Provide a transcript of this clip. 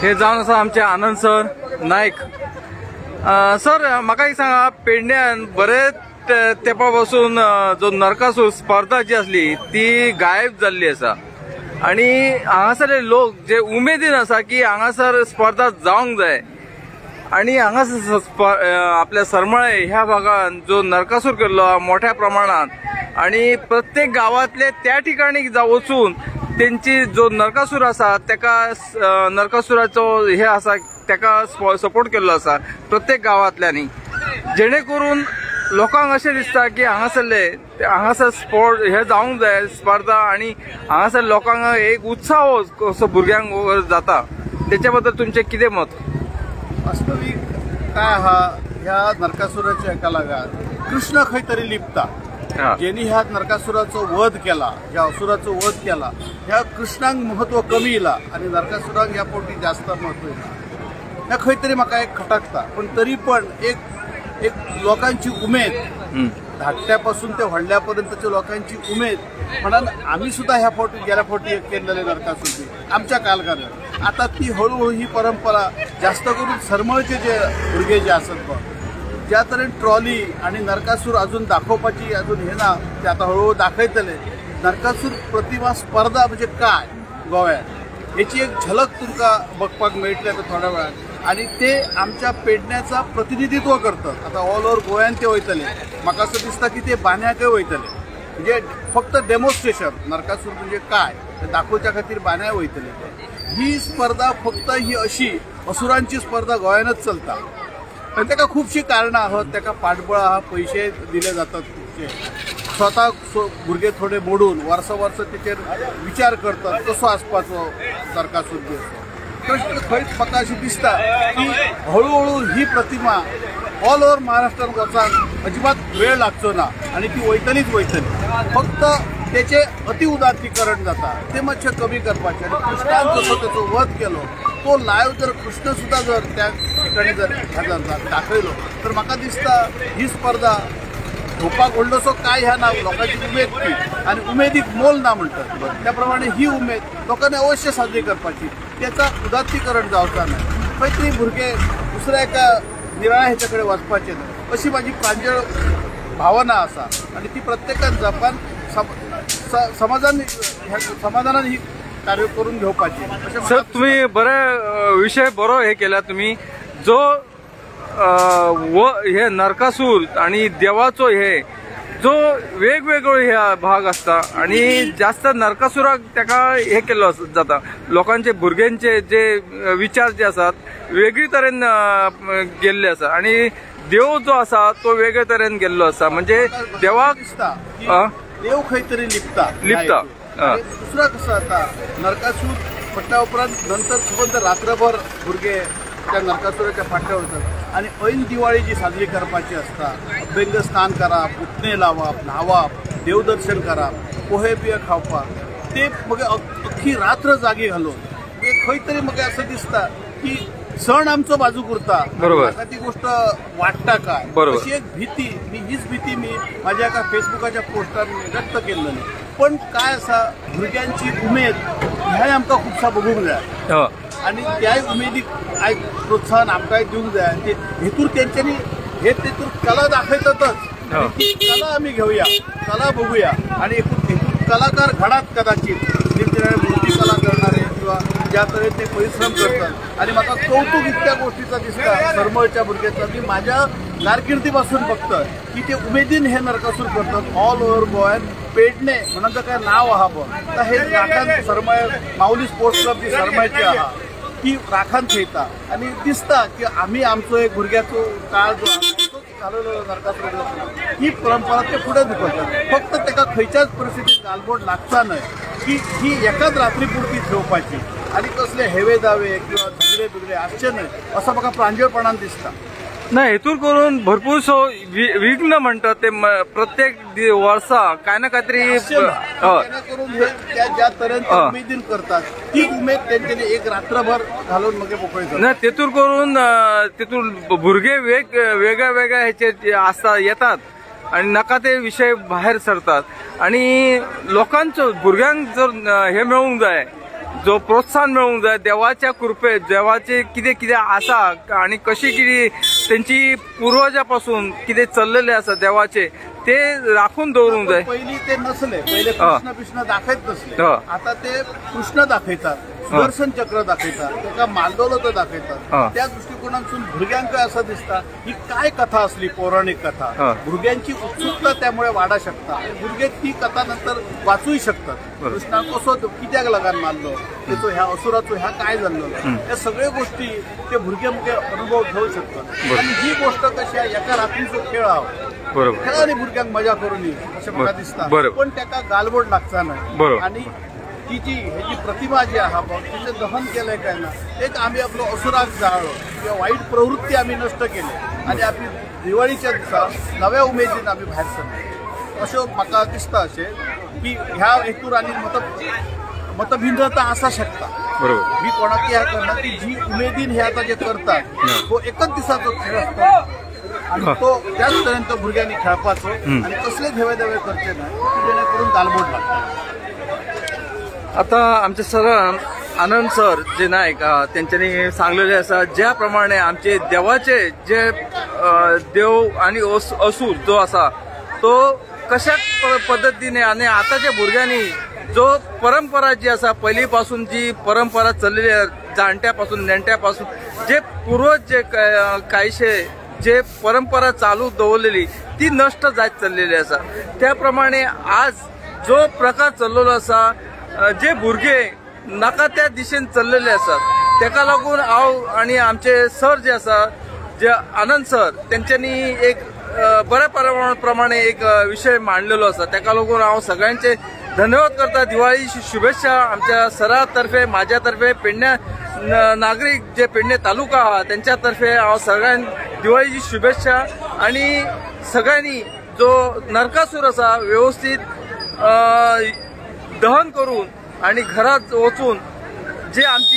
हे जावन आसा आमचे आनंद सर नायक। सर म्हाका एक सांगा, पेडण्यान बरेच तेंपापासून जो नरकासूर स्पर्धा जी असली ती गायब जाल्ली आसा आणि हांगासरले लोक जे उमेदीन आसा की हांगासर स्पर्धा जावंक जाय आणि हांगासर आपल्या सरमळे ह्या भागात जो नरकासूर केल्लो मोठ्या प्रमाणात आणि प्रत्येक गावातले त्या ठिकाणी वचून त्यांची जो नरकासूर आसा तेका नरकासुराचो हे आसा तेका सपोर्ट केल्लो आसा प्रत्येक गावातल्यांनी, जेणे करून लोकांक अशें दिसता की हांगासर स्पोर्ट हे जावंक जाय स्पर्धा आणि हांगासर लोकांक एक उत्साह कसो भुरग्यांक जाता, त्याच्या बद्दल तुमचें कितें मत? वास्तविक काय हा ह्या नरकासुराच्या एका लागात कृष्ण खंय तरी लिपता, जेनी ह्या नरकासुराचो वध केला, ह्या असुराचो वध केला, ह्या कृष्णांक महत्व कमी येला आणि नरकासुराक ह्या पोटी जास्त महत्व येला, ह्या खंय तरी म्हाका एक खटकता। पण तरी पण एक लोकांची उमेद, धाकट्यापासून ते व्हडल्यापर्यंतच्या लोकांची उमेद म्हणून आम्ही सुद्धा ह्या फावटी गेल्या फावटी केलेले नरकासूरची आमच्या कालखंडात आता ती हळूहळू ही परंपरा जास्त करून सरमळचे जे भुरगे जे असत बघ, ज्या तरेन ट्रॉली आणि नरकासूर अजून दाखोवपाची अजून हे ना, ते आता हळूहळू दाखयतले। नरकासूर प्रतिमा स्पर्धा म्हणजे काय गोव्यात याची एक झलक तुमका बघपाक मेळटली आता थोड्या वेळात, आणि ते आमच्या पेडण्याचा प्रतिनिधित्व करतात। आता ऑल ओव्हर गोव्यान ते वयतले, म्हाका असं दिसता की ते बान्याकय वयतले, म्हणजे फक्त डेमॉन्स्ट्रेशन नरकासूर म्हणजे काय ते दाखोवच्या खातीर बान्या वयतले। ही स्पर्धा फक्त ही अशी असुरांची स्पर्धा गोंयानच चलता आणि ताका खूपशी कारणां आहात, ताका पाठबळ आहा, पैसे दिले जातात खूपशे, स्वता भुरगे थोडे मोडून वर्स तेचेर विचार करतात कसो आसपाचो नरकासूर बी असो। खंयच म्हाका अशें दिसता की हळूहळू ही प्रतिमा ऑल ओव्हर महाराष्ट्रान वचांक अजिबात वेळ लागचो ना आणि ती वयतलीच वयतली, फक्त तेचे अति उदात्तीकरण जाता ते मातशें कमी करपाचें। आणि कृष्णान जसो तेचो वध केलो तो लायव्ह जर कृष्ण सुद्धा जर त्या ठिकाणी जर दाखयलो तर म्हाका दिसता ही स्पर्धा घेवपाक व्हडलोसो काय ह्या ना, लोकांची उमेद ती आणि उमेदीक मोल ना म्हणटात त्या प्रमाणे ही उमेद लोकांनी अवश्य साजरी करपाची, त्याचा उदात्तीकरण जावचा नाही। खंय तरी भुरगे दुसऱ्या एका निराळ्या हेच्या कडेन वचपाचे ना अशी माझी प्रांजळ भावना आसा आणि ती प्रत्येकान जपान समाधानान ही कार्य करून घेवपाची। सर तुम्ही बरे विषय बरो हे केला तुम्ही, जो हे नरकासूर आणि देवाचो हे जो वेगवेगळो हे भाग असता आणि जास्त नरकासुराक तेका हे केल्लो जाता, लोकांचे भुरग्यांचे जे विचार जे असतात वेगळी तरेन गेल्ले आसा आणि देव जो आसा तो वेगळे तरेन गेल्लो आसा, म्हणजे देवाक देव खंय तरी लिपता। दुसरा कसं आता नरकासूर म्हटल्या उपरांत नंतर सुबंत रात्रभर भुरगे त्या नरकासुराच्या फाटल्या वतात आणि ऐन दिवाळी जी साजरी करपाची असता, अभ्यंग स्नान करप, उठणे लावप, न्हावप, देवदर्शन करप, पोहे बिये खावपाक, ते मग अख्खी रात्र जागी घालून खंय तरी म्हाका असं दिसता की सण आमचो बाजू करता, म्हाका ती गोष्ट वाटता काय अशी एक भीती, हीच भीती मी माझ्या एका फेसबुकाच्या पोस्टार व्यक्त केलेली। पण काय असा भुरग्यांची उमेद ह्या आमकां खुबसा बघूंक जाय आणि त्या उमेदीक आयज प्रोत्साहन आमकांय दिवंक जाय। हेतूर तेंच्यांनी हे तेतूर कला दाखयतातच, ती कला आमी घेवया, कला बघूया आणि कलाकार घडात कदाचित निरनिराळे मूर्ती कला करणारे किंवा ज्या तरेन ते परिश्रम करतात आणि म्हाका कौतुक इतक्या गोष्टीचा दिसता सरमळच्या भुरग्याचा की माझ्या कारकिर्दीपासून बघतोय की ते उमेदीन हे नरकासूर करतात ऑल ओव्हर गोव्यान। पेडणे म्हणून काय नाव आहा पण हे राखण सरमळ माऊली स्पोर्ट्स क्लब जी सरमळची आहा ती राखण थेयता आणि दिसता की आम्ही आमचो एक भुरग्याचो काळ जो घालवलो नरकासूर ही परंपरा ते पुढे दुखतात, फक्त ताका खंयच्याच परिस्थितीत गालबोट लागचा नाही की ही एकाच रात्री पुरती ठेवपाची आणि कसले हेवे दावे किंवा झगडे बिगडे आसचे नाही असं म्हाका प्रांजळपणान दिसता। नाही हेतून करून भरपूरसो विघ्न म्हणतात ते प्रत्येक वर्सा काय ना काहीतरी ज्या तरेन उमेदीन करतात ती उमेद त्यांच्यानी एक रात्रभर घालून मग मोकळी नाही तेतून करून तेतून भुरगे वेगळ्या वेगळ्या ह्याचे आसता येतात आणि नका ते विषय बाहेर सरतात आणि लोकांचं भुरग्यांक जर हे मिळवूंक जाय जो प्रोत्साहन मेळूंक जाय देवाच्या कृपेत, देवाचे कितें कितें आसा आणि कशी कितें त्यांची पूर्वजापासून कितें चल्लेले आसा देवाचे ते राखून दवरूंक जाय. पयलीं ते नसले, पहिले कृष्ण कृष्ण दाखयत नसले, आता ते कृष्ण दाखयतात, सुदर्शन चक्र दाखयतात, ताका मालदोलो तो दाखयतात. त्या दृष्टिकोनातून भुरग्यांक असं दिसता ही काय कथा असली, पौराणिक कथा, भुरग्यांची उत्सुकता त्यामुळे वाढा शकता, भुरगे ती कथा नंतर वाचूय शकतात. कृष्णान कसो कित्याक लागून मारलो, त्याचो ह्या असुराचो ह्या काय जाल्लो, ह्या सगळ्या गोष्टी ते भुरगे मुगे अनुभव घेऊ शकतात. आणि ही गोष्ट कशी आहे, एका रात्रीचो खेळ हा, खेळांनी भुरग्यांक मजा करून अशें म्हाका दिसता, पण ताका गालबोट लागचा नाही. आणि ती जी ह्याची प्रतिमा जी आहा तिचे दहन केलंय काय ना, एक आम्ही आपलो असुराक जाळलो किंवा वाईट प्रवृत्ती आम्ही नष्ट केली आणि आपली दिवाळीच्या दिसा नव्या उमेदीन आम्ही भायर सरले. अशें म्हाका दिसता अशें की ह्या हेतूर आनी मतभिन्नता आसा शकता. मी कोणाक ह्या करना की जी उमेदीन हे आता जे करतात तो एकच दिसाचो खेळ असतो आणि तो त्याच तरेन तो भुरग्यांनी खेळपाचो आणि कसले धेवे देवे करचे ना जेणे करून गालबोट लागता. आता आमचे सर आनंद सर जे नायक त्यांच्यानी सांगलेले आसा ज्या प्रमाणे आमचे देवाचे जे देव आणि असुर जो आसा तो कशा पद्धतीने आणि आताच्या भुरग्यांनी जो परंपरा जी आसा पहिली पासून जी परंपरा चललेली जाणट्यापासून नेणट्यापासून जे पूर्वज जे कायशे जे परंपरा चालू दवरलेली ती नष्ट जात चाललेली आसा. त्याप्रमाणे आज जो प्रकार चल्लेलो आसा, जे भुरगे नाका त्या दिशेन चल्लेले असतात तेका लागून हांव आणि आमचे सर जे आसा जे आनंद सर त्यांच्यानी एक बऱ्या प्रमाणे एक विषय मांडलेलो आसा. तेका लागून हांव सगळ्यांचे धन्यवाद करता. दिवाळीची शुभेच्छा आमच्या सरातर्फे, माझ्यातर्फे, पेडण्या नागरिक जे पेडणे तालुका आहा त्यांच्यातर्फे हांव सगळ्यांक दिवाळीची शुभेच्छा. आणि सगळ्यांनी जो नरकासूर आसा व्यवस्थित दहन करून आणि घरात वचून जे आमची